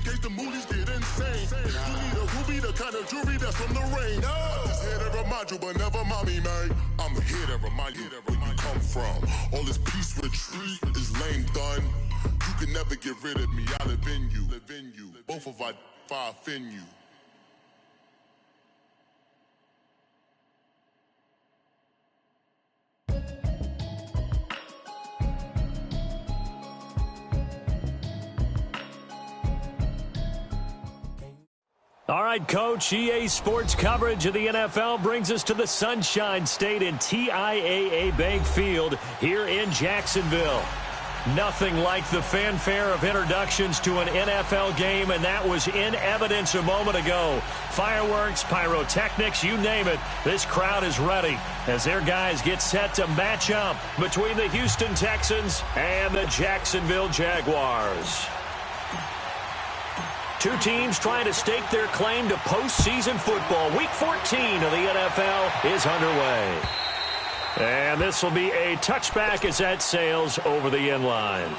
in case the movies get insane. You need a ruby, the kind of jewelry that's from the rain. I'm just here to remind you, but never mommy, man. I'm here to remind you where you come from. All this peace retreat is lame done. You can never get rid of me. I live in you. Both of our fire fin you. All right, Coach, EA Sports coverage of the NFL brings us to the Sunshine State in TIAA Bank Field here in Jacksonville. Nothing like the fanfare of introductions to an NFL game, and that was in evidence a moment ago. Fireworks, pyrotechnics, you name it, this crowd is ready as their guys get set to match up between the Houston Texans and the Jacksonville Jaguars. Two teams trying to stake their claim to postseason football. Week 14 of the NFL is underway. And this will be a touchback as that sails over the end line.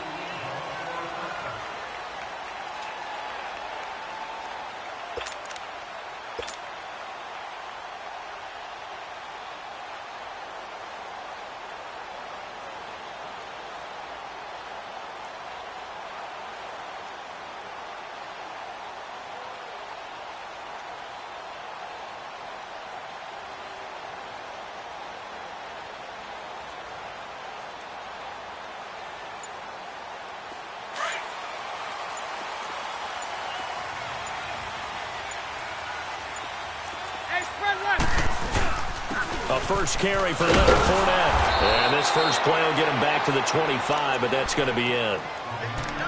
A first carry for Leonard Fournette. And this first play will get him back to the 25, but that's going to be it.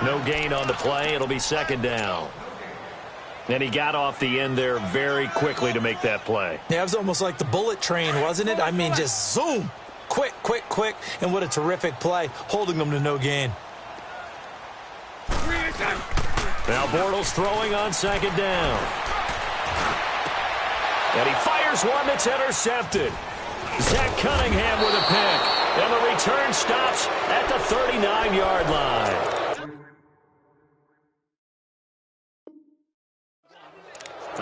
No gain on the play. It'll be second down. And he got off the end there very quickly to make that play. Yeah, it was almost like the bullet train, wasn't it? I mean, just zoom. Quick, quick, quick. And what a terrific play, holding them to no gain. Now Bortles throwing on second down. And he fires one that's intercepted. Zach Cunningham with a pick. And the return stops at the 39-yard line.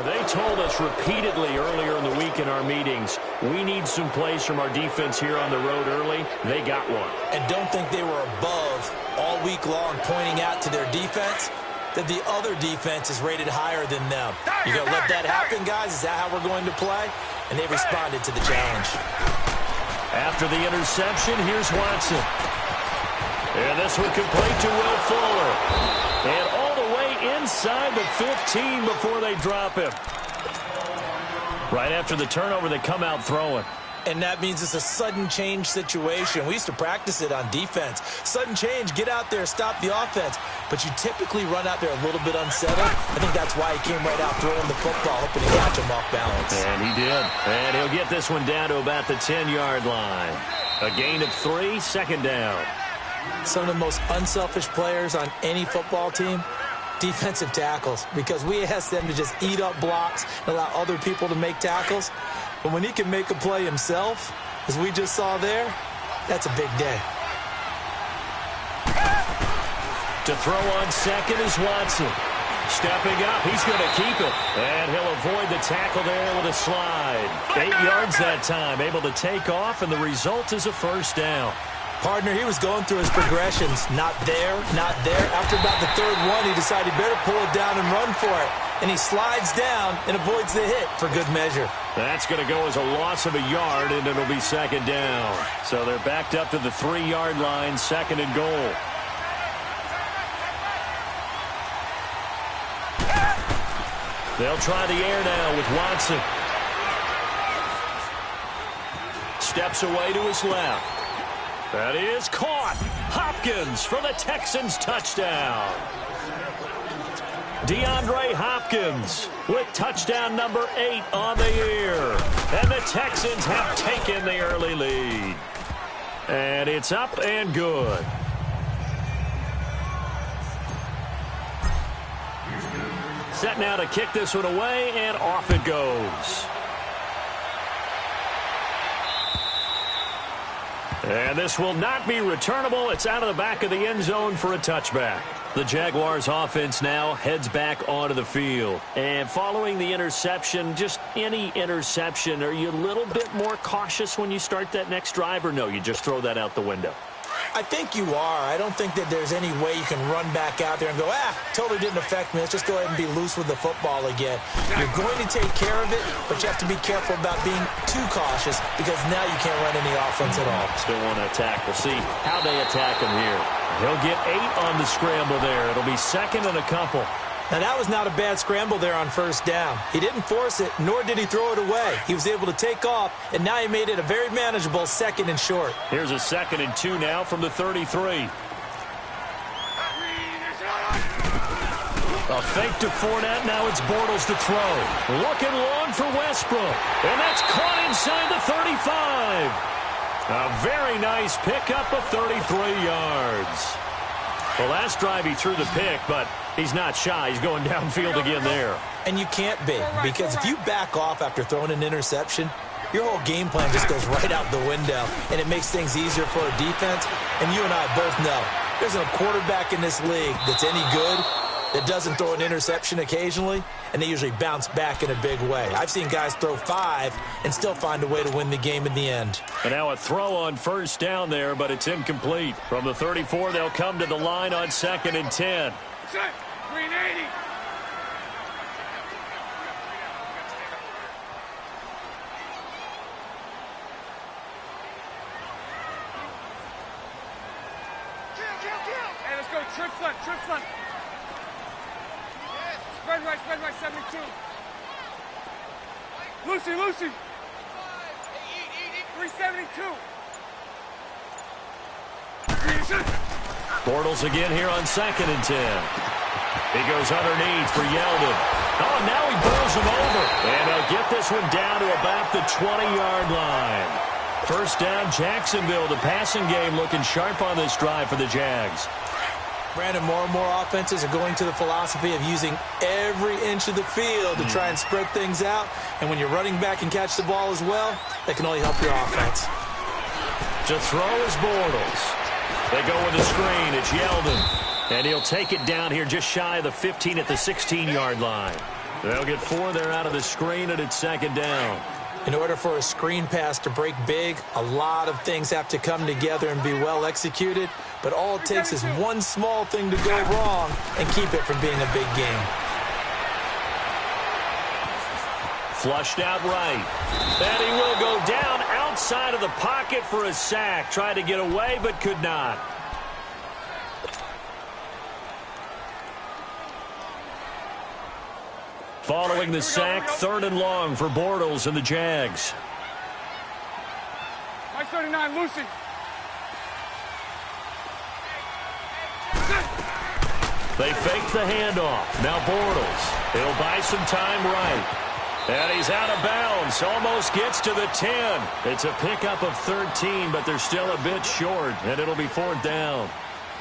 They told us repeatedly earlier in the week in our meetings, we need some plays from our defense here on the road early. They got one. And don't think they were above all week long pointing out to their defense that the other defense is rated higher than them. You going to let that happen, guys? Is that how we're going to play? And they responded to the challenge. After the interception, here's Watson. And this one complete to Will Fuller. And all the way inside the 15 before they drop him. Right after the turnover, they come out throwing. And that means it's a sudden change situation. We used to practice it on defense. Sudden change, get out there, stop the offense. But you typically run out there a little bit unsettled. I think that's why he came right out throwing the football, hoping to catch him off balance. And he did. And he'll get this one down to about the 10-yard line. A gain of 3, second down. Some of the most unselfish players on any football team, defensive tackles, because we ask them to just eat up blocks and allow other people to make tackles. But when he can make a play himself, as we just saw there, that's a big day. To throw on second is Watson. Stepping up, he's going to keep it. And he'll avoid the tackle there with a slide. 8 yards that time, able to take off, and the result is a first down. Partner, he was going through his progressions. Not there, not there. After about the third one, he decided he better pull it down and run for it. And he slides down and avoids the hit for good measure. That's going to go as a loss of a yard, and it'll be second down. So they're backed up to the 3-yard line, second and goal. They'll try the air now with Watson. Steps away to his left. That is caught. Hopkins for the Texans touchdown. DeAndre Hopkins with touchdown number 8 on the year. And the Texans have taken the early lead. And it's up and good. Set now to kick this one away, and off it goes. And this will not be returnable. It's out of the back of the end zone for a touchback. The Jaguars offense now heads back onto the field. And following the interception, just any interception, are you a little bit more cautious when you start that next drive, or no, you just throw that out the window? I think you are. I don't think that there's any way you can run back out there and go, totally didn't affect me. Let's just go ahead and be loose with the football again. You're going to take care of it, but you have to be careful about being too cautious because now you can't run any offense at all. Still want to attack. We'll see how they attack him here. He'll get 8 on the scramble there. It'll be second and a couple. Now, that was not a bad scramble there on first down. He didn't force it, nor did he throw it away. He was able to take off, and now he made it a very manageable second and short. Here's a 2nd and 2 now from the 33. A fake to Fournette. Now it's Bortles to throw. Looking long for Westbrook. And that's caught inside the 35. A very nice pickup of 33 yards. The last drive he threw the pick, but he's not shy. He's going downfield again there. And you can't be, because if you back off after throwing an interception, your whole game plan just goes right out the window, and it makes things easier for a defense. And you and I both know there's a quarterback in this league that's any good that doesn't throw an interception occasionally, and they usually bounce back in a big way. I've seen guys throw 5 and still find a way to win the game in the end. And now a throw on first down there, but it's incomplete. From the 34, they'll come to the line on 2nd and 10. Green 80. Hey, let's go. Trip front. Spread right, 72. Lucy. 372. Bortles again here on 2nd and 10. He goes underneath for Yeldon. Oh, now he bowls him over. And they'll get this one down to about the 20-yard line. First down, Jacksonville. The passing game looking sharp on this drive for the Jags. Brandon, more and more offenses are going to the philosophy of using every inch of the field to try and spread things out. And when you're running back and catch the ball as well, that can only help your offense. To throw is Bortles. They go with a screen. It's Yeldon. And he'll take it down here just shy of the 15 at the 16-yard line. They'll get 4 there out of the screen, and it's 2nd down. In order for a screen pass to break big, a lot of things have to come together and be well executed. But all it takes is one small thing to go wrong and keep it from being a big game. Flushed out right. And he will go down outside of the pocket for a sack. Tried to get away, but could not. Following the sack, 3rd and long for Bortles and the Jags. 39, Lucy. They fake the handoff. Now Bortles. He'll buy some time right. And he's out of bounds. Almost gets to the 10. It's a pickup of 13, but they're still a bit short, and it'll be 4th down.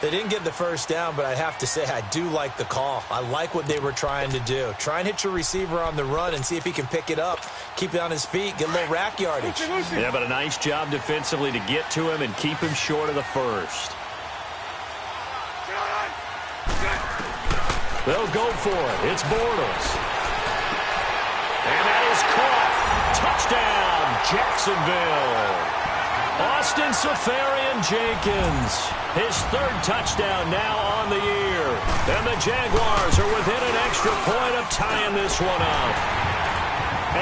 They didn't get the first down, but I have to say I do like the call. I like what they were trying to do. Try and hit your receiver on the run and see if he can pick it up, keep it on his feet, get a little rack yardage. Yeah, but a nice job defensively to get to him and keep him short of the first. They'll go for it. It's Bortles. And that is caught. Touchdown, Jacksonville. Austin Seferian-Jenkins, his 3rd touchdown now on the year. And the Jaguars are within an extra point of tying this one up.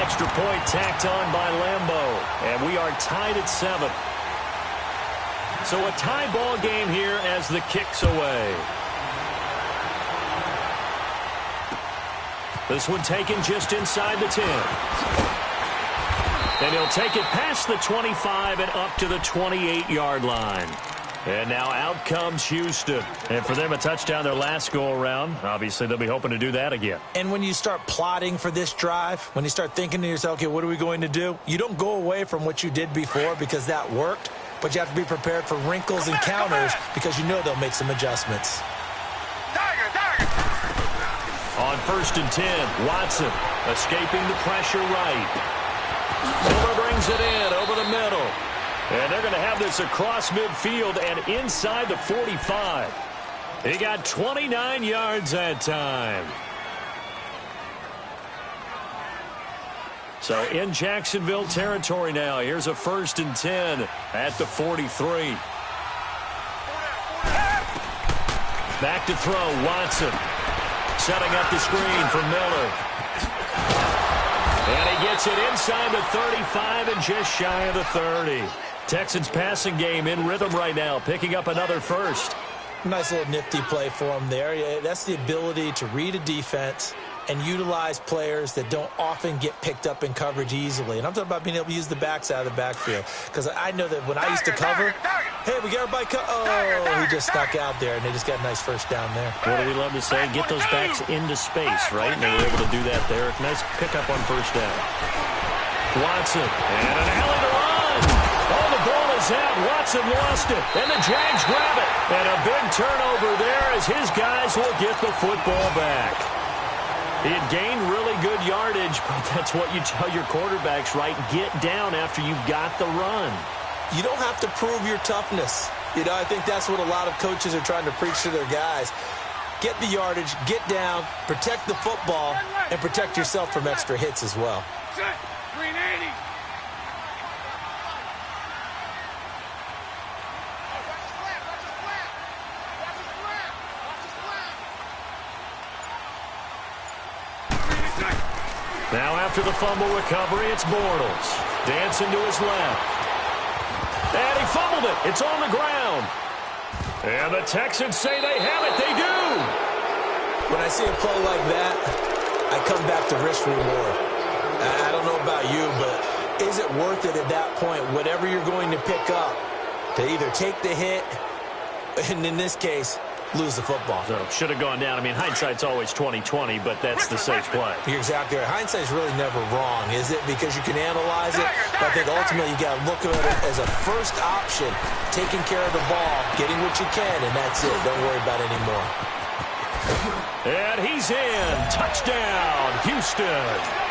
Extra point tacked on by Lambeau. And we are tied at 7. So a tie ball game here as the kick's away. This one taken just inside the 10. And he'll take it past the 25 and up to the 28-yard line. And now out comes Houston. And for them, a touchdown their last go-around. Obviously, they'll be hoping to do that again. And when you start plotting for this drive, when you start thinking to yourself, okay, what are we going to do? You don't go away from what you did before because that worked. But you have to be prepared for wrinkles and counters because you know they'll make some adjustments. On 1st and 10, Watson escaping the pressure right. Fuller brings it in over the middle. And they're going to have this across midfield and inside the 45. He got 29 yards that time. So in Jacksonville territory now. Here's a 1st and 10 at the 43. Back to throw, Watson. Setting up the screen for Miller. And he gets it inside the 35 and just shy of the 30. Texans passing game in rhythm right now, picking up another first. Nice little nifty play for him there. That's the ability to read a defense and utilize players that don't often get picked up in coverage easily. And I'm talking about being able to use the backside of the backfield. Because I know that when I used to cover, hey, we got everybody he just stuck out there, and they just got a nice first down there. What do we love to say? Get those backs into space, right? And they were able to do that there. Nice pickup on first down. Watson, and an alley to run. Oh, the ball is out. Watson lost it, and the Jags grab it. And a big turnover there as his guys will get the football back. He had gained really good yardage, but that's what you tell your quarterbacks, right? Get down after you got the run. You don't have to prove your toughness. I think that's what a lot of coaches are trying to preach to their guys. Get the yardage, get down, protect the football, and protect yourself from extra hits as well. Set. 380. Now after the fumble recovery, it's Bortles. Dancing to his left. And he fumbled it. It's on the ground. And the Texans say they have it. They do. When I see a play like that, I come back to risk reward. I don't know about you, but is it worth it at that point, whatever you're going to pick up, to either take the hit, and in this case, lose the football? So should have gone down. I mean, hindsight's always 20/20, but that's the safe play. You're exactly right. Hindsight's really never wrong, is it? Because you can analyze it, but I think ultimately you got to look at it as a first option, taking care of the ball, getting what you can, and that's it. Don't worry about it anymore. And he's in. Touchdown, Houston.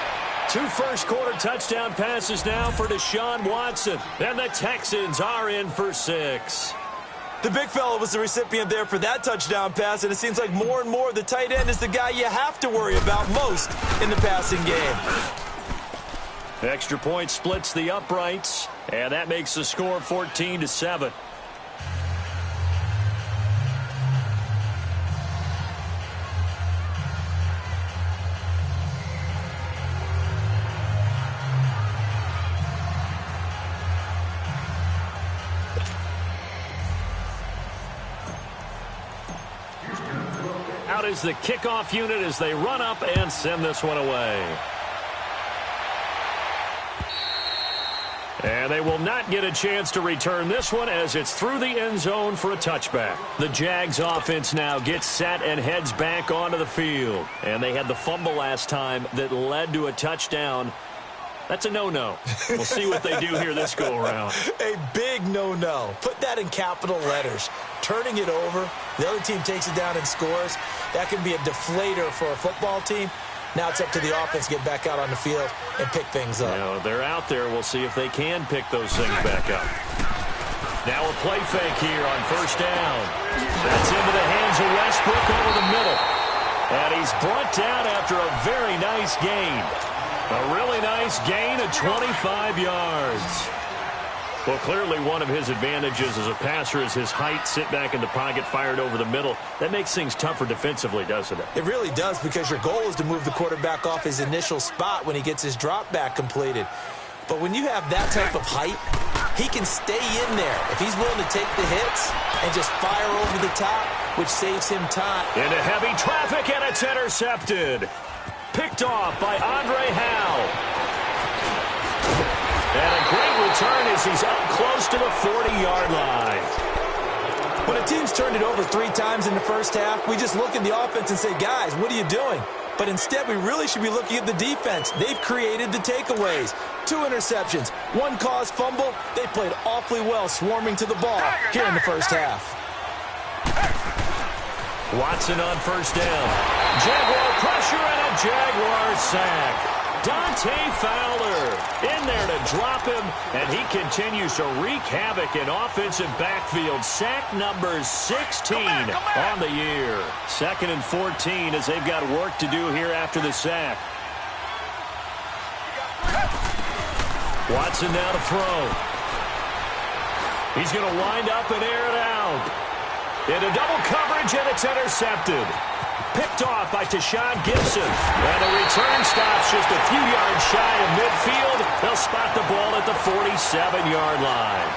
2 first-quarter touchdown passes now for Deshaun Watson, and the Texans are in for 6. The big fella was the recipient there for that touchdown pass, and it seems like more and more the tight end is the guy you have to worry about most in the passing game. Extra point splits the uprights, and that makes the score 14-7. Out is the kickoff unit as they run up and send this one away. And they will not get a chance to return this one as it's through the end zone for a touchback. The Jags offense now gets set and heads back onto the field. And they had the fumble last time that led to a touchdown. That's a no-no. We'll see what they do here this go-around. A big no-no. Put that in capital letters. Turning it over, the other team takes it down and scores. That can be a deflator for a football team. Now it's up to the offense to get back out on the field and pick things up. They're out there. We'll see if they can pick those things back up. Now a play fake here on first down. That's into the hands of Westbrook over the middle. And he's brought down after a very nice gain. A really nice gain of 25 yards. Well, clearly one of his advantages as a passer is his height, sit back in the pocket, fired over the middle. That makes things tougher defensively, doesn't it? It really does, because your goal is to move the quarterback off his initial spot when he gets his drop back completed. But when you have that type of height, he can stay in there if he's willing to take the hits and just fire over the top, which saves him time. Into heavy traffic, and it's intercepted. Picked off by Andre Howe. And a great return as he's up close to the 40-yard line. When a team's turned it over 3 times in the first half, we just look at the offense and say, guys, what are you doing? But instead, we really should be looking at the defense. They've created the takeaways. 2 interceptions, 1 caused fumble. They played awfully well swarming to the ball here in the first half. Watson on first down. Jaguar pressure and a Jaguar sack. Dante Fowler in there to drop him, and he continues to wreak havoc in offensive backfield. Sack number 16 on the year. 2nd and 14 as they've got work to do here after the sack. Watson now to throw. He's going to wind up and air it out. Into double coverage, and it's intercepted. Picked off by Tashawn Gibson. And the return stops just a few yards shy of midfield. They'll spot the ball at the 47-yard line.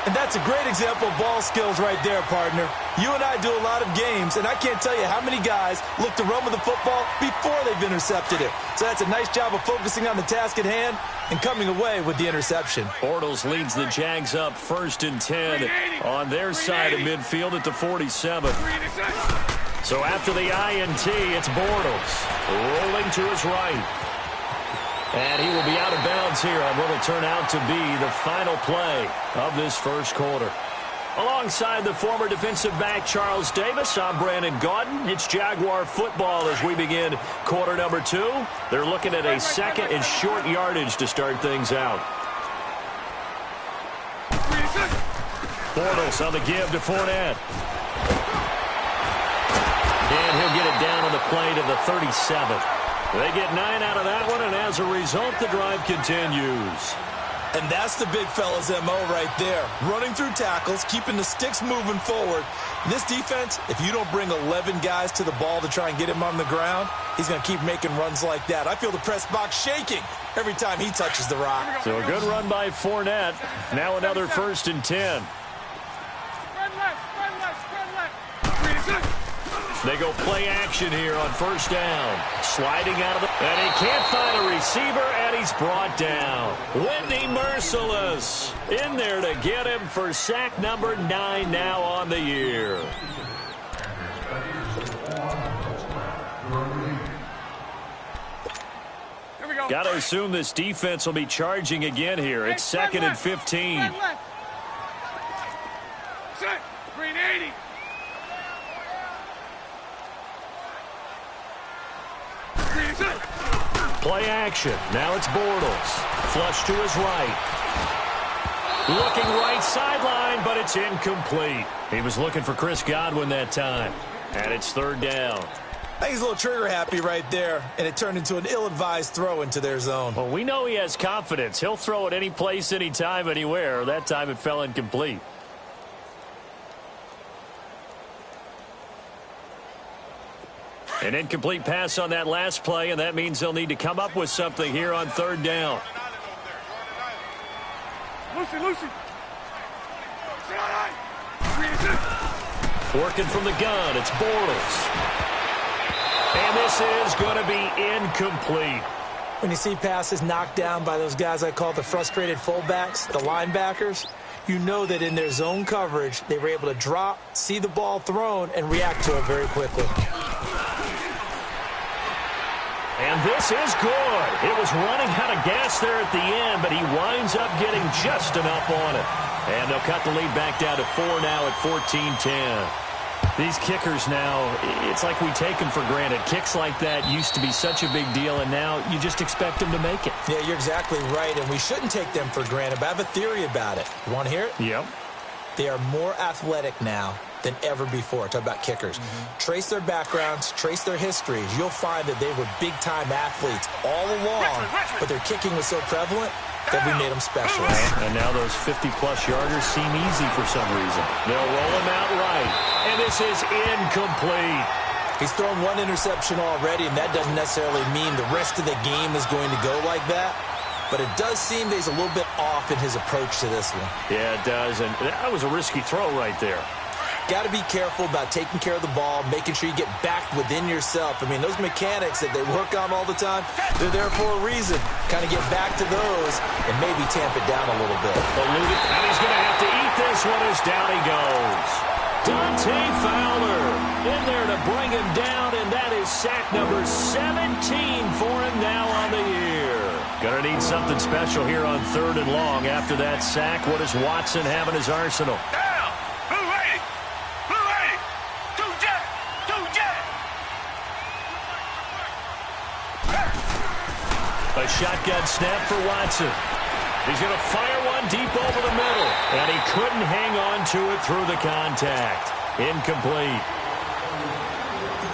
And that's a great example of ball skills right there, partner. You and I do a lot of games, and I can't tell you how many guys look to run with the football before they've intercepted it. So that's a nice job of focusing on the task at hand and coming away with the interception. Bortles leads the Jags up 1st and 10 on their side of midfield at the 47. So after the INT, it's Bortles rolling to his right. And he will be out of bounds here on what will turn out to be the final play of this first quarter. Alongside the former defensive back Charles Davis, I'm Brandon Gaudin. It's Jaguar football as we begin quarter number 2. They're looking at a 2nd and short yardage to start things out. Bortles on the give to Fournette. And he'll get it down on the play to the 37. They get 9 out of that one, and as a result, the drive continues. And that's the big fella's MO right there. Running through tackles, keeping the sticks moving forward. This defense, if you don't bring 11 guys to the ball to try and get him on the ground, he's going to keep making runs like that. I feel the press box shaking every time he touches the rock. So a good run by Fournette. Now another 1st and 10. Spread left. They go play action here on 1st down. Sliding out of the... And he can't find a receiver, and he's brought down. Whitney Merciless in there to get him for sack number 9 now on the year. Here we go. Got to assume this defense will be charging again here. It's 2nd and 15. Set. Green 80. Play action. Now it's Bortles. Flush to his right. Looking right sideline, but it's incomplete. He was looking for Chris Godwin that time. And it's 3rd down. I think he's a little trigger happy right there, and it turned into an ill-advised throw into their zone. Well, we know he has confidence. He'll throw it any place, anytime, anywhere. That time it fell incomplete. An incomplete pass on that last play, and that means they'll need to come up with something here on 3rd down. Lucy. Working from the gun, it's Bortles. And this is going to be incomplete. When you see passes knocked down by those guys I call the frustrated fullbacks, the linebackers, you know that in their zone coverage, they were able to drop, see the ball thrown, and react to it very quickly. And this is good. It was running out of gas there at the end, but he winds up getting just enough on it. And they'll cut the lead back down to 4 now at 14-10. These kickers now, it's like we take them for granted. Kicks like that used to be such a big deal, and now you just expect them to make it. Yeah, you're exactly right, and we shouldn't take them for granted, but I have a theory about it. You want to hear it? Yep. They are more athletic now than ever before. Talk about kickers. Trace their backgrounds, trace their histories. You'll find that they were big-time athletes all along, but their kicking was so prevalent that we made them special. And now those 50-plus yarders seem easy for some reason. They'll roll him out right, and this is incomplete. He's thrown one interception already, and that doesn't necessarily mean the rest of the game is going to go like that. But it does seem that he's a little bit off in his approach to this one. Yeah, it does, and that was a risky throw right there. Got to be careful about taking care of the ball, making sure you get back within yourself. I mean, those mechanics that they work on all the time, they're there for a reason. Kind of get back to those and maybe tamp it down a little bit. Eluded, and he's going to have to eat this one as down he goes. Dante Fowler in there to bring him down, and that is sack number 17 for him now on the year. Going to need something special here on 3rd and long after that sack. What does Watson have in his arsenal? A shotgun snap for Watson. He's going to fire one deep over the middle. And he couldn't hang on to it through the contact. Incomplete.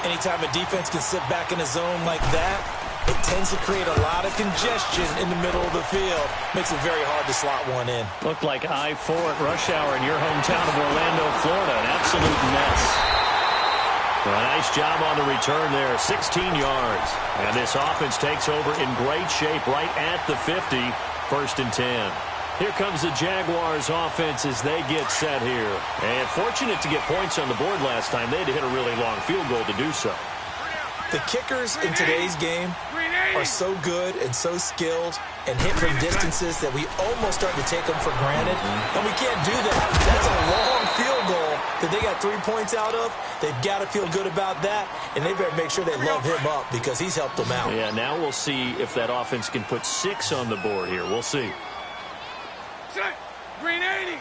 Anytime a defense can sit back in a zone like that, it tends to create a lot of congestion in the middle of the field. Makes it very hard to slot one in. Looked like I-4 at rush hour in your hometown of Orlando, Florida. An absolute mess. A nice job on the return there. 16 yards. And this offense takes over in great shape right at the 50. 1st and 10. Here comes the Jaguars offense as they get set here. And fortunate to get points on the board last time. They had to hit a really long field goal to do so. The kickers in today's game are so good and so skilled and hit from distances that we almost start to take them for granted. And we can't do that. That's a long field goal that they got 3 points out of. They've got to feel good about that, and they better make sure they love him up because he's helped them out. Yeah, now we'll see if that offense can put 6 on the board here. We'll see. Set. Green 80.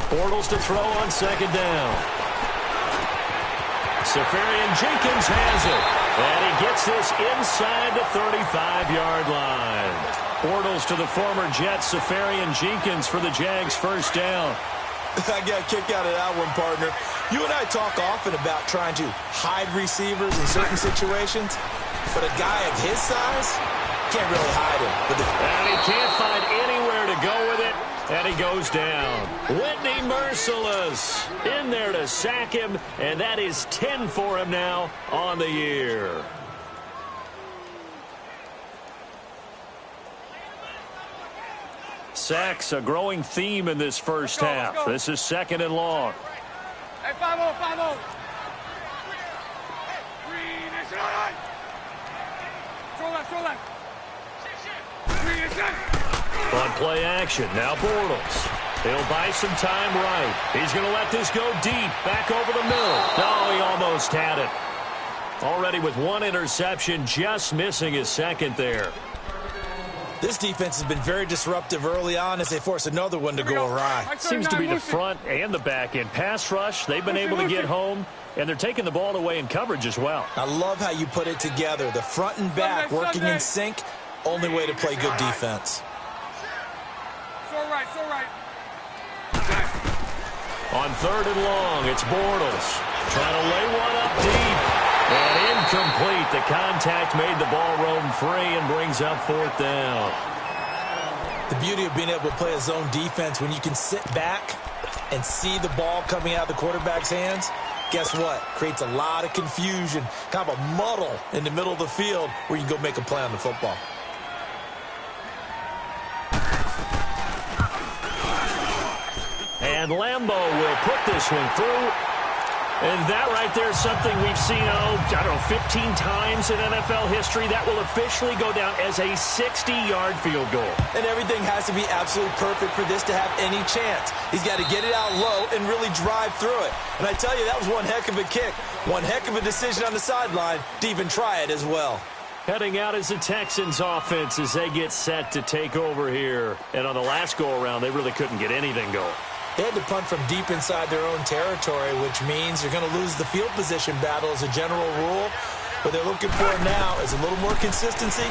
Bortles to throw on 2nd down. Safarian Jenkins has it. And he gets this inside the 35-yard line. Bortles to the former Jet, Safarian Jenkins for the Jags' 1st down. I got a kick out of that one, partner. You and I talk often about trying to hide receivers in certain situations, but a guy of his size can't really hide him. And he can't find anywhere to go with it, and he goes down. Whitney Merciless in there to sack him, and that is 10 for him now on the year. Sacks, a growing theme in this first half. This is 2nd and long. Hey, 5-0, 5-0. Green is right. Throw left. Green is left. On play action, now Bortles. He'll buy some time right. He's going to let this go deep, back over the middle. No, he almost had it. Already with 1 interception, just missing his 2nd there. This defense has been very disruptive early on as they force another one to go awry. Seems to be the front and the back end. Pass rush, they've been able to get home, and they're taking the ball away in coverage as well. I love how you put it together. The front and back working in sync, only way to play good defense. So right. On 3rd and long, it's Bortles. Trying to lay one up deep. And incomplete. The contact made the ball roam free and brings up 4th down. The beauty of being able to play a zone defense when you can sit back and see the ball coming out of the quarterback's hands, guess what? Creates a lot of confusion, kind of a muddle in the middle of the field where you can go make a play on the football. And Lambo will put this one through. And that right there is something we've seen, 15 times in NFL history. That will officially go down as a 60-yard field goal. And everything has to be absolutely perfect for this to have any chance. He's got to get it out low and really drive through it. And I tell you, that was one heck of a kick. One heck of a decision on the sideline to even try it as well. Heading out is the Texans offense as they get set to take over here. And on the last go-around, they really couldn't get anything going. They had to punt from deep inside their own territory, which means they're going to lose the field position battle as a general rule. What they're looking for now is a little more consistency,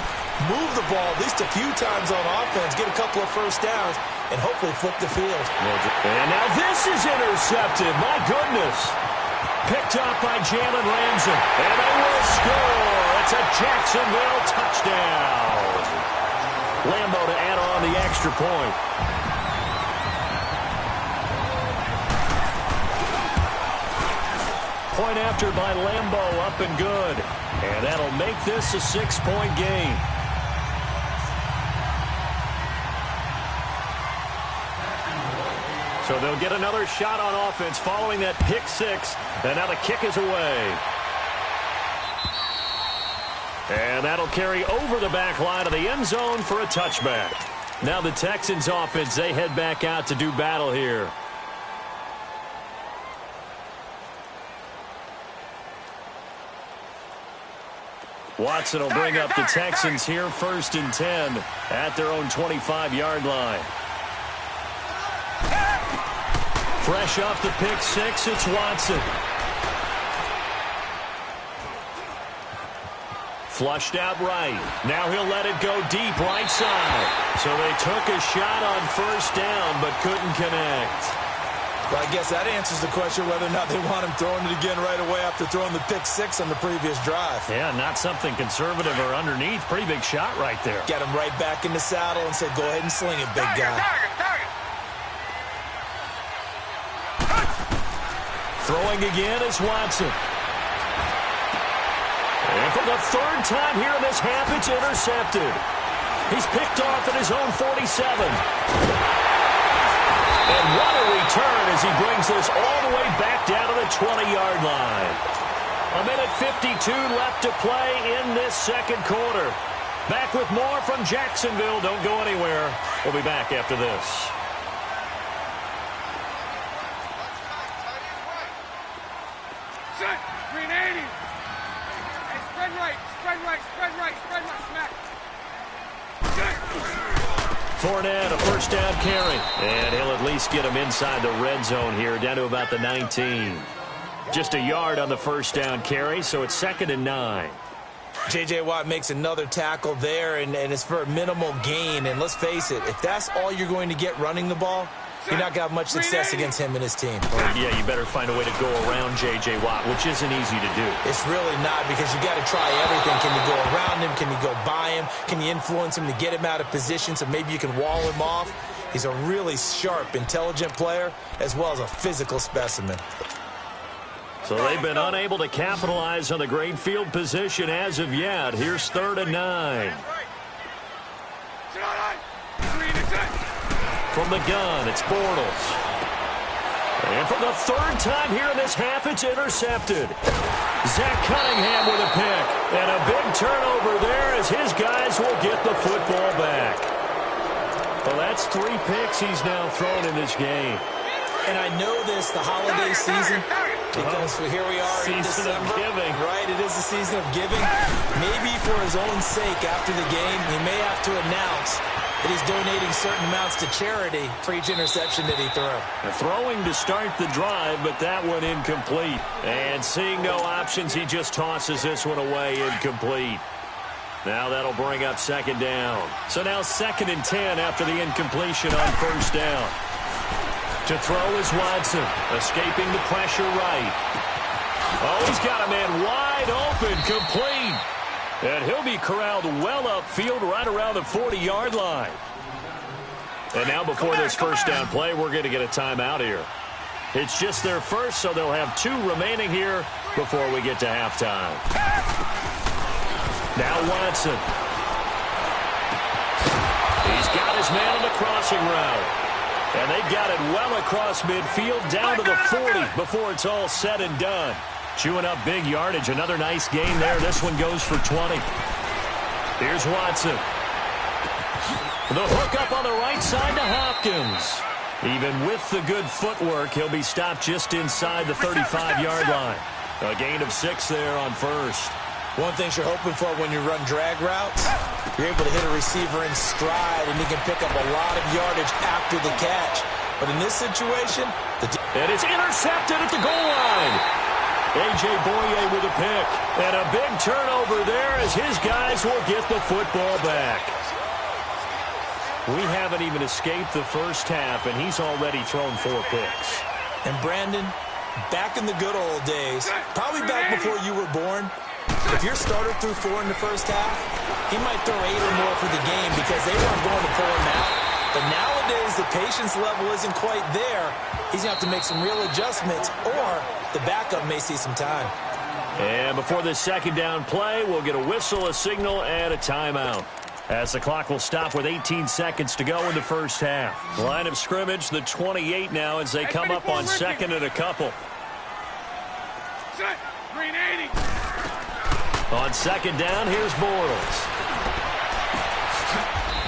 move the ball at least a few times on offense, get a couple of 1st downs, and hopefully flip the field. And now this is intercepted. My goodness. Picked up by Jalen Ramsey. And they will score. It's a Jacksonville touchdown. Lambo to add on the extra point. Point after by Lambo, up and good. And that'll make this a 6-point game. So they'll get another shot on offense following that pick 6. And now the kick is away. And that'll carry over the back line of the end zone for a touchback. Now the Texans offense, they head back out to do battle here. Watson will bring up the Texans here 1st and 10 at their own 25-yard line. Fresh off the pick six, it's Watson. Flushed out right. Now he'll let it go deep right side. So they took a shot on first down but couldn't connect. Well, I guess that answers the question whether or not they want him throwing it again right away after throwing the pick six on the previous drive. Yeah, not something conservative or underneath. Pretty big shot right there. Get him right back in the saddle and said, go ahead and sling it, big guy. Throwing again is Watson. And for the third time here in this half, it's intercepted. He's picked off at his own 47. And what a return as he brings this all the way back down to the 20-yard line. 1:52 left to play in this second quarter. Back with more from Jacksonville. Don't go anywhere. We'll be back after this. Set. Green 80. Hey, spread right. Spread right. Spread right. Spread right. Smack. Fournette, a first down carry. And he'll at least get him inside the red zone here, down to about the 19. Just a yard on the first down carry, so it's 2nd and 9. J.J. Watt makes another tackle there, and it's for a minimal gain. And let's face it, if that's all you're going to get running the ball, you're not going to have much success against him and his team. Yeah, you better find a way to go around J.J. Watt, which isn't easy to do. It's really not, because you got to try everything. Can you go around him? Can you go by him? Can you influence him to get him out of position so maybe you can wall him off? He's a really sharp, intelligent player, as well as a physical specimen. So they've been unable to capitalize on the great field position as of yet. Here's 3rd and 9. From the gun, it's Bortles. And for the third time here in this half, it's intercepted. Zach Cunningham with a pick. And a big turnover there as his guys will get the football back. Well, that's 3 picks he's now thrown in this game. And I know this, the holiday season, because here we are in December. Season of giving. Right, it is the season of giving. Maybe for his own sake after the game, he may have to announce that he's donating certain amounts to charity for each interception that he threw. Throwing to start the drive, but that one incomplete. And seeing no options, he just tosses this one away, incomplete. Now that'll bring up 2nd down. So now 2nd and 10 after the incompletion on first down. To throw is Watson, escaping the pressure right. Oh, he's got a man wide open, complete. And he'll be corralled well upfield right around the 40-yard line. And now before this first down play, we're going to get a timeout here. It's just their first, so they'll have 2 remaining here before we get to halftime. Now Watson. He's got his man on the crossing route. And they got it well across midfield down to the 40 before it's all said and done. Chewing up big yardage. Another nice gain there. This one goes for 20. Here's Watson. The hook up on the right side to Hopkins. Even with the good footwork, he'll be stopped just inside the 35-yard line. A gain of 6 there on first. One thing you're hoping for when you run drag routes, you're able to hit a receiver in stride, and he can pick up a lot of yardage after the catch. But in this situation, and it's intercepted at the goal line. A.J. Boye with a pick. And a big turnover there as his guys will get the football back. We haven't even escaped the first half, and he's already thrown 4 picks. And Brandon, back in the good old days, probably back before you were born, if your starter threw 4 in the first half, he might throw 8 or more for the game because they weren't going to pull him out. But nowadays, the patience level isn't quite there. He's going to have to make some real adjustments, or the backup may see some time. And before this second down play, we'll get a whistle, a signal, and a timeout. As the clock will stop with 18 seconds to go in the first half. Line of scrimmage, the 28 now as they come up on 2nd and a couple. Set. Green 80. On 2nd down, here's Bortles.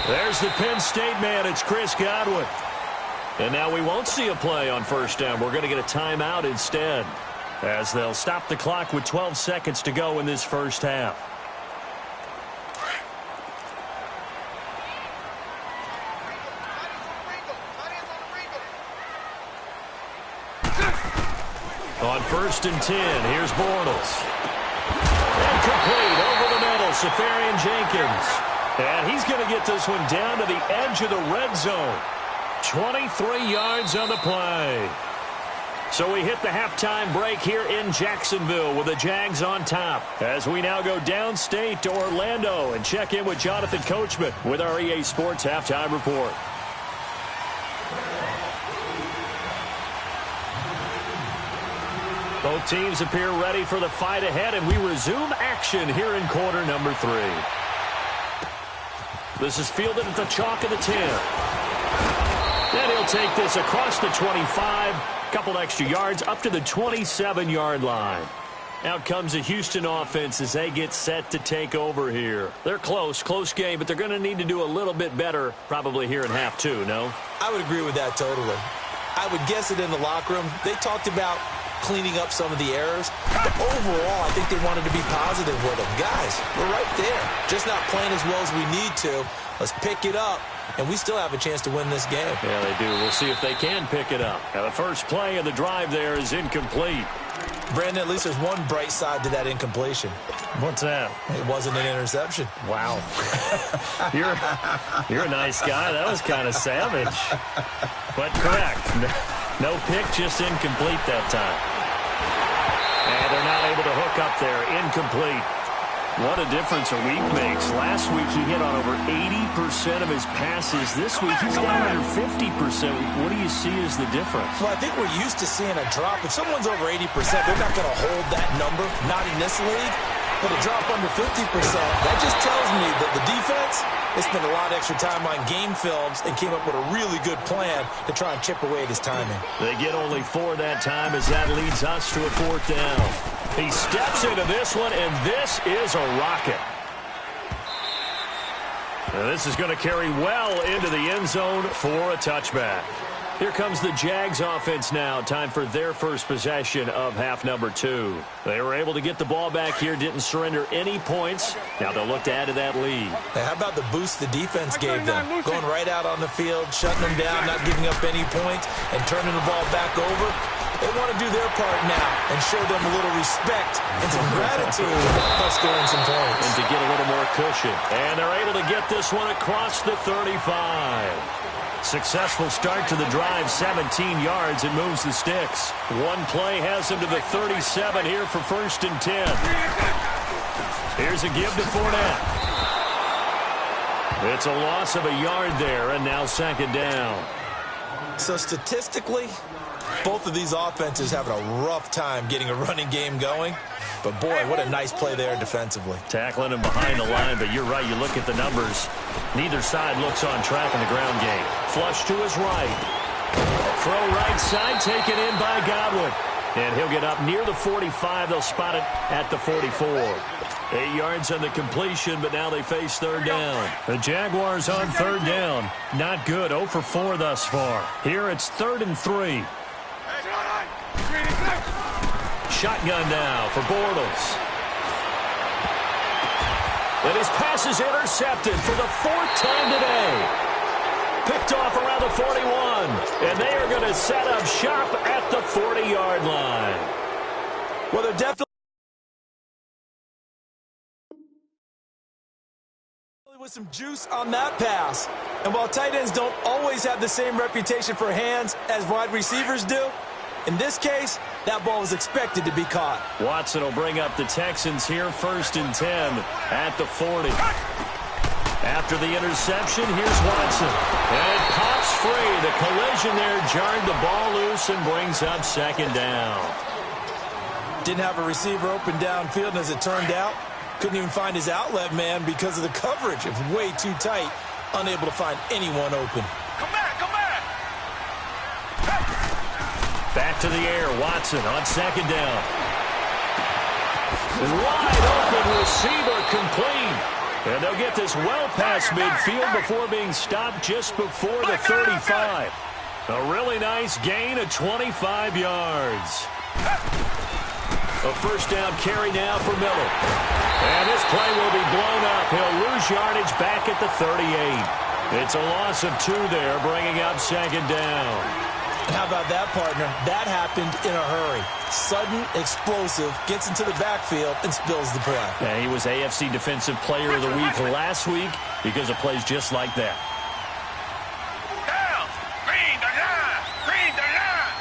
There's the Penn State man. It's Chris Godwin. And now we won't see a play on first down. We're going to get a timeout instead, as they'll stop the clock with 12 seconds to go in this first half. On 1st and 10, here's Bortles. And complete over the middle, Safarian Jenkins. And he's going to get this one down to the edge of the red zone. 23 yards on the play. So we hit the halftime break here in Jacksonville with the Jags on top. As we now go downstate to Orlando and check in with Jonathan Coachman with our EA Sports Halftime Report. Both teams appear ready for the fight ahead, and we resume action here in quarter number 3. This is fielded at the chalk of the 10. And he'll take this across the 25, couple extra yards up to the 27-yard line. Out comes the Houston offense as they get set to take over here. They're close game, but they're going to need to do a little bit better probably here in half 2, no? I would agree with that totally. I would guess it in the locker room. They talked about cleaning up some of the errors, but overall, I think they wanted to be positive with them. Guys, we're right there. Just not playing as well as we need to. Let's pick it up, and we still have a chance to win this game. Yeah, they do. We'll see if they can pick it up. Now, the first play of the drive there is incomplete. Brandon, at least there's one bright side to that incompletion. What's that? It wasn't an interception. Wow. You're a nice guy. That was kind of savage. But correct. No pick, just incomplete that time. And they're not able to hook up there. Incomplete. What a difference a week makes. Last week he hit on over 80% of his passes. This week he's down under 50%. What do you see as the difference? Well, I think we're used to seeing a drop. If someone's over 80%, they're not going to hold that number. Not in this league. But a drop under 50%, that just tells me that the defense, they spent a lot of extra time on game films and came up with a really good plan to try and chip away at his timing. They get only 4 that time as that leads us to a 4th down. He steps into this one, and this is a rocket. Now, this is going to carry well into the end zone for a touchback. Here comes the Jags offense now. Time for their first possession of half number 2. They were able to get the ball back here, didn't surrender any points. Now they'll look to add to that lead. Now, how about the boost the defense gave them? Going right out on the field, shutting them down, not giving up any points, and turning the ball back over. They want to do their part now and show them a little respect and some gratitude by scoring some points. And to get a little more cushion. And they're able to get this one across the 35. Successful start to the drive, 17 yards. It moves the sticks. One play has him to the 37 here for 1st and 10. Here's a give to Fournette. It's a loss of a yard there, and now 2nd down. So statistically, both of these offenses having a rough time getting a running game going. But, boy, what a nice play there defensively. Tackling him behind the line, but you're right. You look at the numbers. Neither side looks on track in the ground game. Flush to his right. Throw right side, taken in by Godwin. And he'll get up near the 45. They'll spot it at the 44. 8 yards on the completion, but now they face 3rd down. The Jaguars on 3rd down. Not good. 0 for 4 thus far. Here it's 3rd and 3. Shotgun now for Bortles. And his pass is intercepted for the 4th time today. Picked off around the 41. And they are going to set up shop at the 40-yard line. Well, they're definitely with some juice on that pass. And while tight ends don't always have the same reputation for hands as wide receivers do, in this case, that ball was expected to be caught. Watson will bring up the Texans here, 1st and 10 at the 40. After the interception, here's Watson. And it pops free. The collision there jarred the ball loose and brings up 2nd down. Didn't have a receiver open downfield, and as it turned out, couldn't even find his outlet man because of the coverage. It was way too tight, unable to find anyone open. Come back, come back! Back to the air, Watson on 2nd down. Wide open receiver complete. And they'll get this well past midfield before being stopped just before the 35. A really nice gain of 25 yards. A 1st down carry now for Miller. And this play will be blown up. He'll lose yardage back at the 38. It's a loss of 2 there, bringing up 2nd down. And how about that, partner? That happened in a hurry. Sudden, explosive, gets into the backfield, and spills the play. Yeah, he was AFC Defensive Player of the Week last week because of plays just like that. Down! Green the line! Green the line!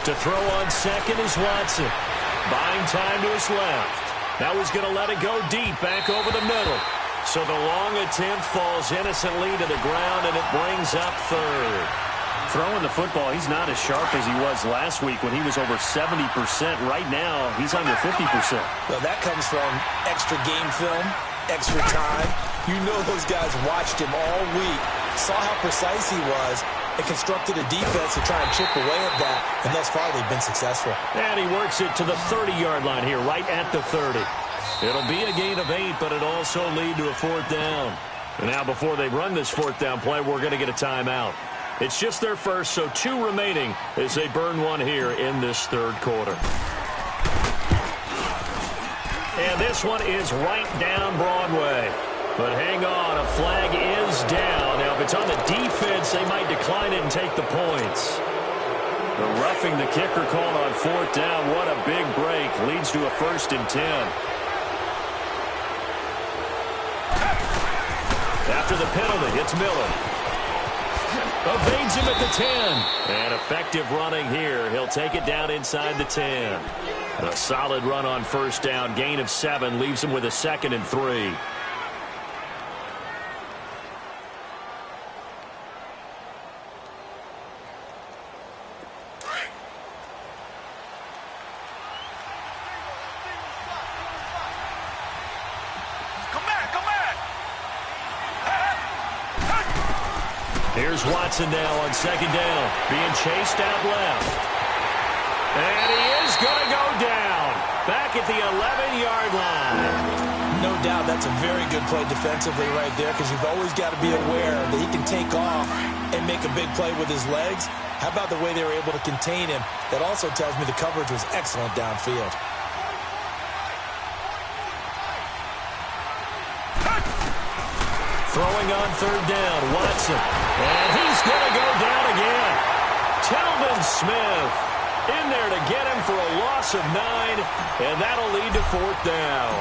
To throw on second is Watson. Buying time to his left. Now he's going to let it go deep, back over the middle. So the long attempt falls innocently to the ground, and it brings up third. Throwing the football, he's not as sharp as he was last week when he was over 70%. Right now, he's under 50%. Well, that comes from extra game film, extra time. You know those guys watched him all week, saw how precise he was, and constructed a defense to try and chip away at that, and thus far they've been successful. And he works it to the 30-yard line here, right at the 30. It'll be a gain of 8, but it'll also lead to a fourth down. And now before they run this fourth down play, we're going to get a timeout. It's just their first, so 2 remaining as they burn one here in this third quarter. And this one is right down Broadway. But hang on, a flag is down. Now, if it's on the defense, they might decline it and take the points. The roughing the kicker called on fourth down. What a big break. Leads to a 1st and 10. After the penalty, it's Miller. Evades him at the 10. And effective running here. He'll take it down inside the 10. A solid run on first down. Gain of 7. Leaves him with a 2nd and 3. Here's Watson now on 2nd down. Being chased out left. And he is going to go down. Back at the 11-yard line. No doubt that's a very good play defensively right there, because you've always got to be aware that he can take off and make a big play with his legs. How about the way they were able to contain him? That also tells me the coverage was excellent downfield. Throwing on 3rd down, Watson. And he's going to go down again. Telvin Smith in there to get him for a loss of 9, and that'll lead to 4th down.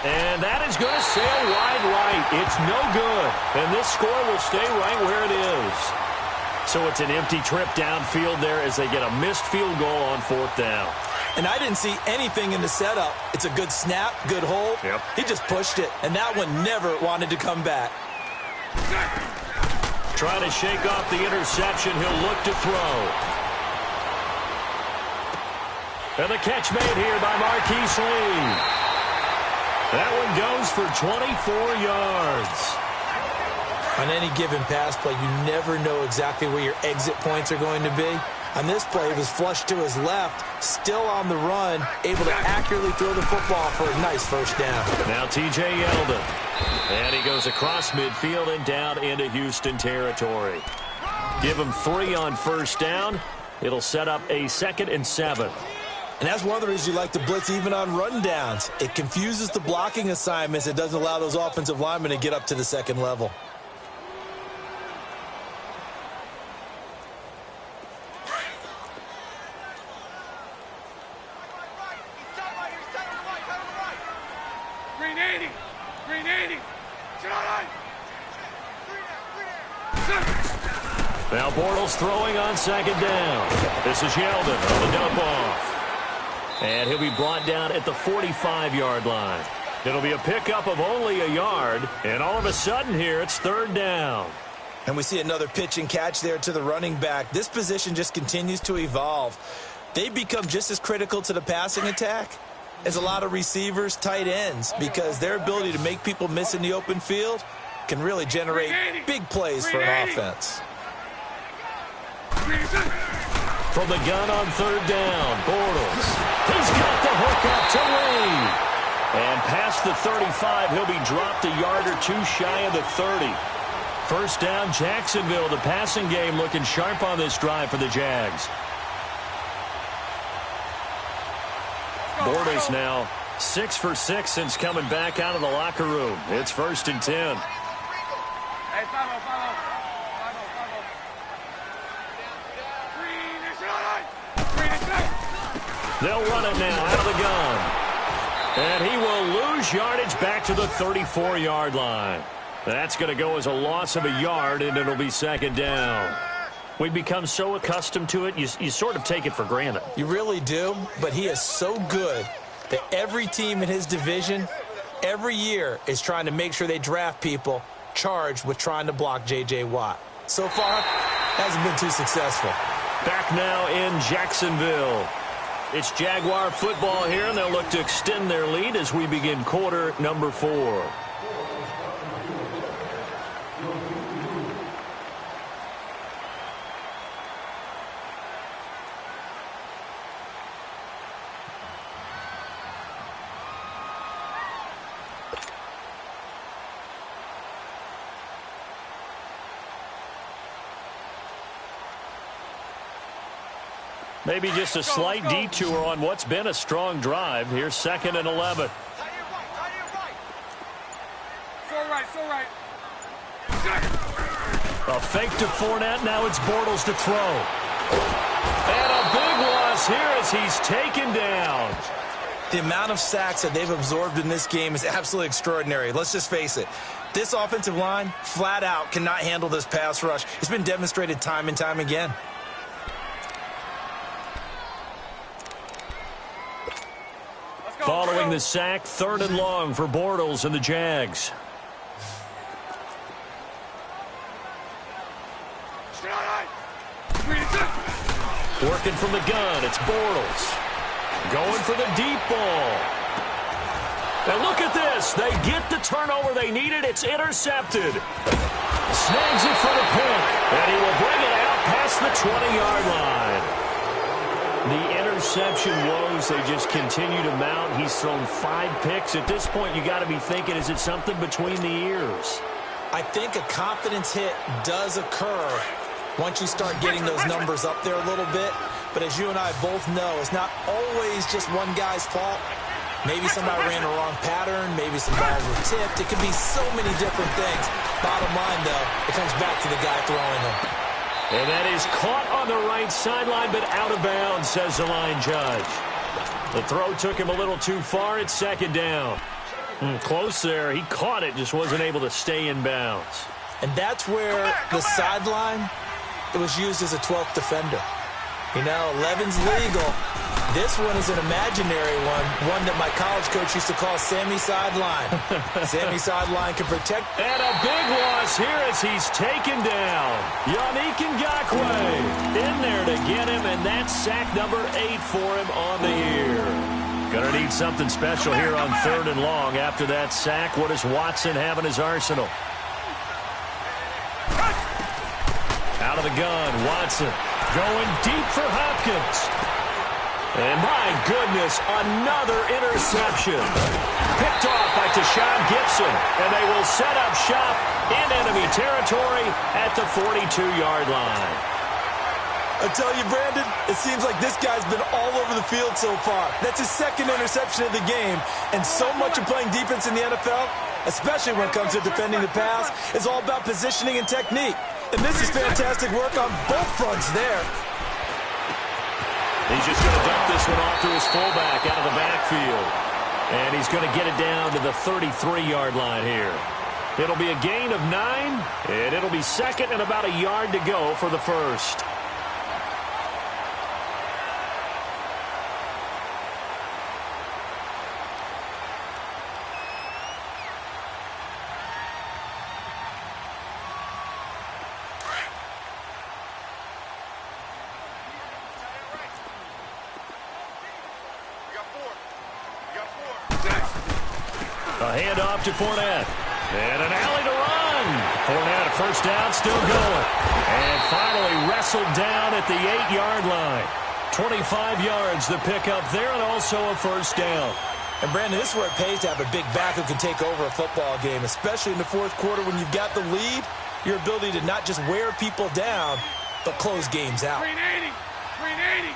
And that is going to sail wide right. It's no good, and this score will stay right where it is. So it's an empty trip downfield there as they get a missed field goal on 4th down. And I didn't see anything in the setup. It's a good snap, good hold. Yep. He just pushed it, and that one never wanted to come back. Trying to shake off the interception. He'll look to throw. And the catch made here by Marquise Lee. That one goes for 24 yards. On any given pass play, you never know exactly where your exit points are going to be. On this play, he was flushed to his left, still on the run, able to accurately throw the football for a nice first down. Now T.J. Yeldon. And he goes across midfield and down into Houston territory. Give him 3 on first down. It'll set up a 2nd and 7. And that's one of the reasons you like to blitz even on rundowns. It confuses the blocking assignments. It doesn't allow those offensive linemen to get up to the 2nd level. Green 80. Green 80. Now Bortles throwing on 2nd down. This is Yeldon on the dump off. And he'll be brought down at the 45-yard line. It'll be a pickup of only a yard. And all of a sudden here, it's 3rd down. And we see another pitch and catch there to the running back. This position just continues to evolve. They become just as critical to the passing attack as a lot of receivers, tight ends, because their ability to make people miss in the open field can really generate big plays for an offense. From the gun on 3rd down, Bortles. He's got the hook up to Lee. And past the 35, he'll be dropped a yard or 2 shy of the 30. First down, Jacksonville. The passing game looking sharp on this drive for the Jags. Bortles now 6 for 6 since coming back out of the locker room. It's 1st and 10. Hey, follow. They'll run it now out of the gun. And he will lose yardage back to the 34-yard line. That's going to go as a loss of a yard, and it'll be second down. We've become so accustomed to it, you sort of take it for granted. You really do, but he is so good that every team in his division, every year, is trying to make sure they draft people charged with trying to block J.J. Watt. So far, hasn't been too successful. Back now in Jacksonville. It's Jaguar football here, and they'll look to extend their lead as we begin quarter number 4. Maybe just a slight detour on what's been a strong drive. Here's 2nd and 11. So right. A fake to Fournette. Now it's Bortles to throw. And a big loss here as he's taken down. The amount of sacks that they've absorbed in this game is absolutely extraordinary. Let's just face it. This offensive line, flat out, cannot handle this pass rush. It's been demonstrated time and time again. Following the sack, 3rd and long for Bortles and the Jags. Working from the gun, it's Bortles. Going for the deep ball. And look at this. They get the turnover they needed. It's intercepted. Snags it for the pick. And he will bring it out past the 20-yard line. The interception woes, they just continue to mount. He's thrown 5 picks. At this point, you got to be thinking, is it something between the ears? I think a confidence hit does occur once you start getting those numbers up there a little bit. But as you and I both know, it's not always just one guy's fault. Maybe somebody ran the wrong pattern. Maybe some balls were tipped. It could be so many different things. Bottom line, though, it comes back to the guy throwing them. And that is caught on the right sideline, but out of bounds, says the line judge. The throw took him a little too far. It's 2nd down. Close there. He caught it, just wasn't able to stay in bounds. And that's where the sideline, it was used as a 12th defender. You know, 11's legal. This one is an imaginary one that my college coach used to call Sammy Sideline. Sammy Sideline can protect. And a big loss here as he's taken down. Yannick Ngakoue in there to get him, and that's sack number 8 for him on the year. Gonna need something special here on 3rd and long. After that sack, what does Watson have in his arsenal? Out of the gun, Watson going deep for Hopkins. And my goodness, another interception. Picked off by Tashawn Gibson, and they will set up shop in enemy territory at the 42-yard line. I tell you, Brandon, it seems like this guy's been all over the field so far. That's his 2nd interception of the game, and so much of playing defense in the NFL, especially when it comes to defending the pass, is all about positioning and technique. And this is fantastic work on both fronts there. He's just going to dump this one off to his fullback out of the backfield. And he's going to get it down to the 33-yard line here. It'll be a gain of 9, and it'll be 2nd and about a yard to go for the first. A handoff to Fournette. And an alley to run. Fournette, a first down, still going. And finally wrestled down at the 8-yard line. 25 yards the pickup there, and also a first down. And, Brandon, this is where it pays to have a big back who can take over a football game, especially in the 4th quarter when you've got the lead. Your ability to not just wear people down, but close games out. 380. 380.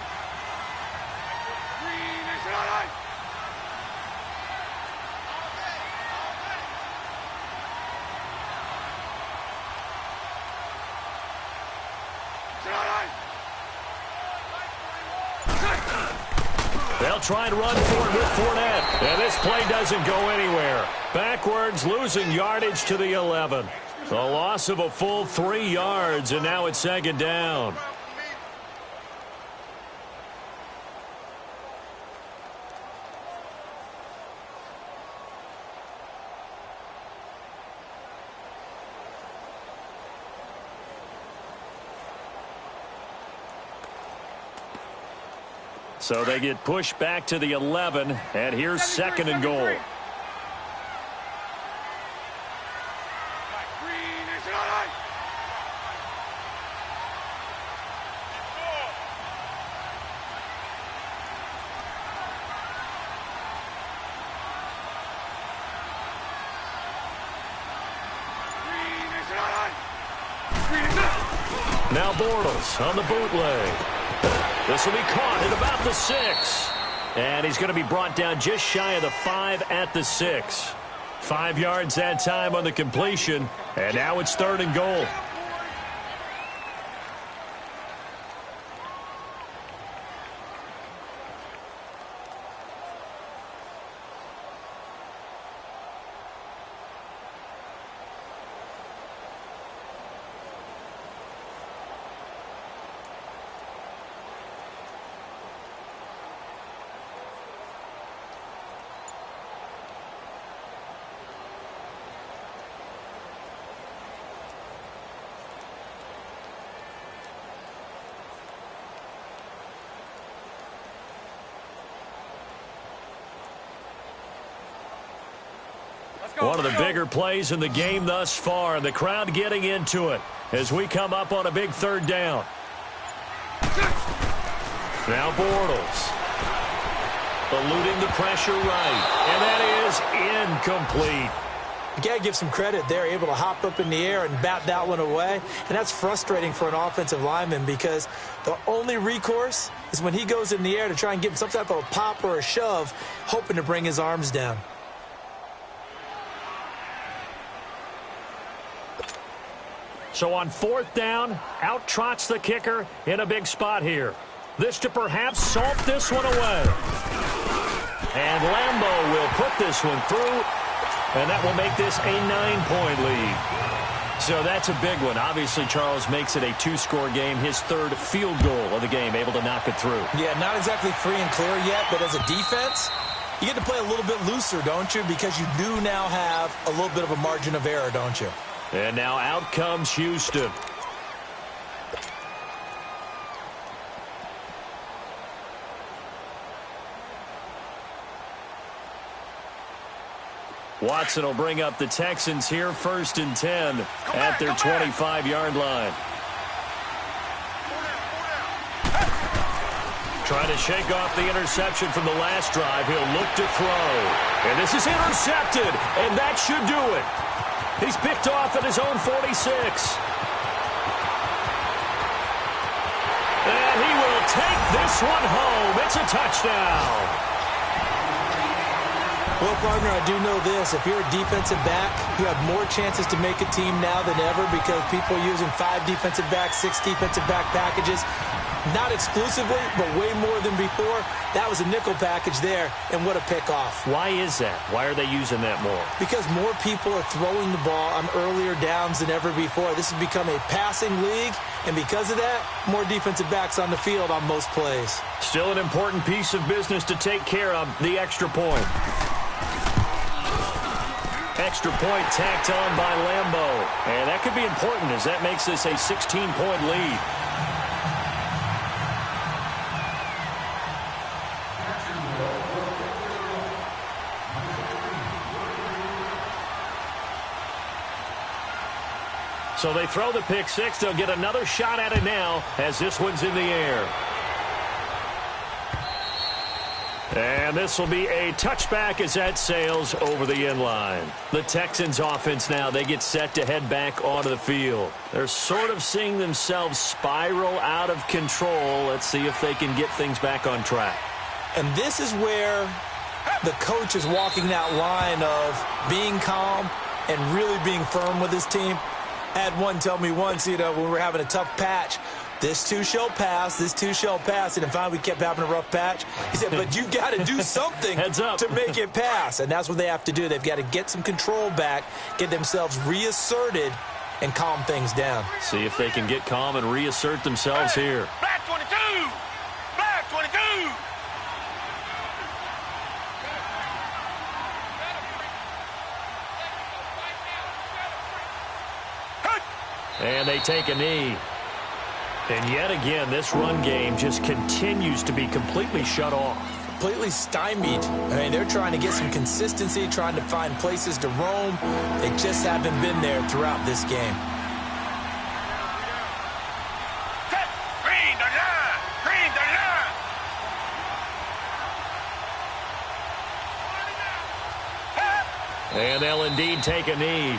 They'll try and run for it with Fournette. And this play doesn't go anywhere. Backwards, losing yardage to the 11. A loss of a full 3 yards, and now it's second down. So they get pushed back to the 11, and here's second and goal. Now Bortles on the bootleg. This will be caught at about the 6. And he's going to be brought down just shy of the 5 at the 6. 5 yards that time on the completion. And now it's third and goal. One of the bigger plays in the game thus far, and the crowd getting into it as we come up on a big third down. Now Bortles. Eluding the pressure right, and that is incomplete. You got to give some credit. They're able to hop up in the air and bat that one away, and that's frustrating for an offensive lineman because the only recourse is when he goes in the air to try and get some type of a pop or a shove, hoping to bring his arms down. So on fourth down, out trots the kicker in a big spot here. This to perhaps salt this one away. And Lambeau will put this one through, and that will make this a 9-point lead. So that's a big one. Obviously, Charles makes it a 2-score game. His third field goal of the game, able to knock it through. Yeah, not exactly free and clear yet, but as a defense, you get to play a little bit looser, don't you? Because you do now have a little bit of a margin of error, don't you? And now out comes Houston. Watson will bring up the Texans here, 1st and 10 at their 25-yard line. Trying to shake off the interception from the last drive. He'll look to throw. And this is intercepted, and that should do it. He's picked off at his own 46. And he will take this one home. It's a touchdown. Well, partner, I do know this. If you're a defensive back, you have more chances to make a team now than ever because people are using 5 defensive backs, 6 defensive back packages. Not exclusively, but way more than before. That was a nickel package there, and what a pickoff. Why is that? Why are they using that more? Because more people are throwing the ball on earlier downs than ever before. This has become a passing league, and because of that, more defensive backs on the field on most plays. Still an important piece of business to take care of, the extra point. Extra point tacked on by Lambeau. And that could be important as that makes this a 16-point lead. So they throw the pick six. They'll get another shot at it now as this one's in the air. And this will be a touchback as that sails over the end line. The Texans offense now, they get set to head back onto the field. They're sort of seeing themselves spiral out of control. Let's see if they can get things back on track. And this is where the coach is walking that line of being calm and really being firm with his team. I had one tell me once, when we were having a tough patch, This too shall pass. This too shall pass. And finally, we kept having a rough patch. He said, but you got to do something to make it pass. And that's what they have to do. They've got to get some control back, get themselves reasserted, and calm things down. See if they can get calm and reassert themselves here. Black 22! Black 22! And they take a knee. And yet again, this run game just continues to be completely shut off. Completely stymied. I mean, they're trying to get some consistency, trying to find places to roam. They just haven't been there throughout this game. Green the line! Green the line! And they'll indeed take a knee.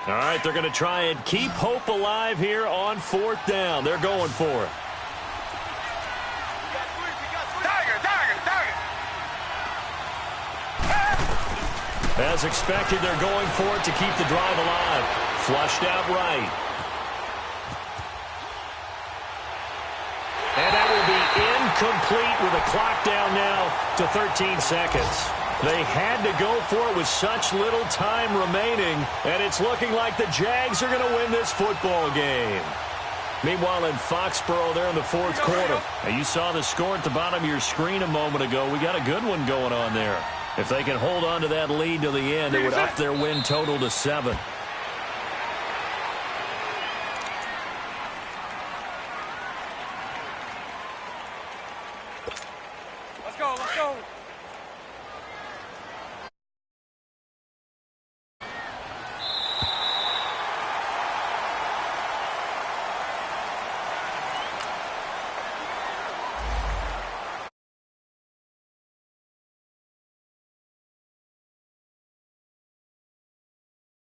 All right, they're going to try and keep hope alive here on 4th down. They're going for it. As expected, they're going for it to keep the drive alive. Flushed out right. And that will be incomplete with a clock down now to 13 seconds. They had to go for it with such little time remaining, and it's looking like the Jags are going to win this football game. Meanwhile, in Foxborough, they're in the 4th quarter. Now, you saw the score at the bottom of your screen a moment ago. We got a good one going on there. If they can hold on to that lead to the end, it would up their win total to 7.